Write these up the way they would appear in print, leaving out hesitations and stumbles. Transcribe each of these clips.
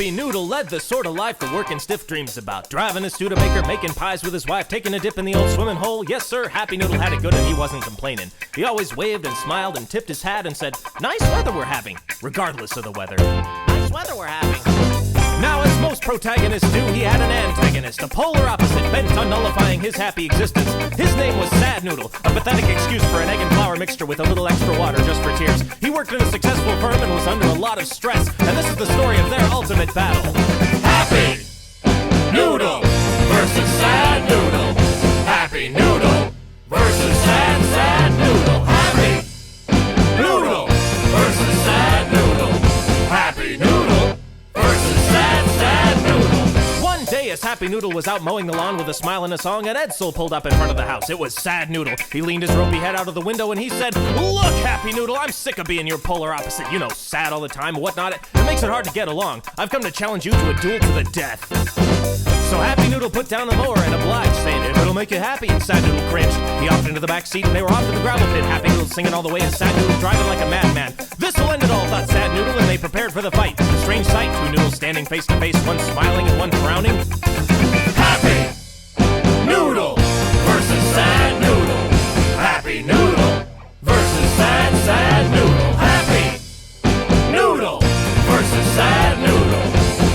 Happy Noodle led the sort of life the working stiff dreams about. Driving a Studebaker, making pies with his wife, taking a dip in the old swimming hole. Yes, sir, Happy Noodle had it good and he wasn't complaining. He always waved and smiled and tipped his hat and said, "Nice weather we're having," regardless of the weather. Nice weather we're having. Now, as most protagonists do, he had an antagonist, a polar opposite bent on nullifying his happy existence. His name was Sad Noodle, a pathetic excuse for an egg and flour mixture with a little extra water just for tears. He worked in a successful firm and was under a lot of stress, and this is the story of their ultimate battle. Happy Noodle versus Sad Noodle. Happy Noodle versus Sad Noodle. Happy Noodle versus Sad Noodle. Happy Noodle versus Sad Noodle. One day, as Happy Noodle was out mowing the lawn with a smile and a song, an Edsel pulled up in front of the house. It was Sad Noodle. He leaned his ropey head out of the window and he said, "Look, Happy Noodle, I'm sick of being your polar opposite. You know, sad all the time, whatnot. It makes it hard to get along. I've come to challenge you to a duel to the death." So Happy Noodle put down the mower and obliged, saying, "If it'll make you happy," and Sad Noodle cringed. He hopped into the back seat and they were off to the gravel pit. Happy Noodle singing all the way and Sad Noodle driving like a madman. This'll end it all, thought Sad Noodle, and they prepared for the fight. A strange sight, two noodles standing face to face, one smiling and one frowning. Happy Noodle versus Sad Noodle. Happy Noodle versus Sad Noodle. Happy Noodle versus Sad Noodle.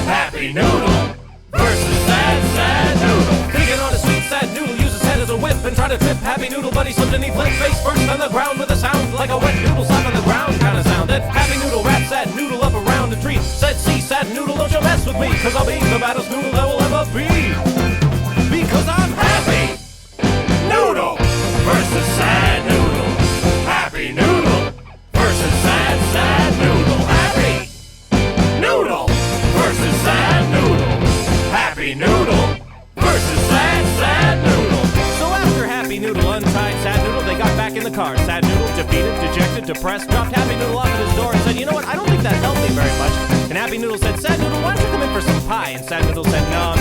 Happy Noodle versus Sad Noodle. Digging on a sweet Sad Noodle, use his head as a whip and try to trip Happy Noodle, but he slipped and he flipped face first on the ground with a sound like a wet noodle slap on the ground kind of sound. And Happy Noodle wrapped Sad Noodle up around a tree, said, "See, Sad Noodle, don't you mess with me, 'cause I'll be the baddest noodle there will ever be. Because I'm Happy Noodle versus Sad Noodle. Happy Noodle versus Sad Noodle. Happy Noodle versus Sad Noodle. Happy Noodle versus Sad Noodle." So after Happy Noodle untied Sad Noodle, they got back in the car. Sad Noodle, defeated, dejected, depressed, dropped Happy Noodle off at his door and said, "You know what, I don't think that helped me very much." And Happy Noodle said, "Sad Noodle, why don't you come in for some pie?" And Sad Noodle said, "No,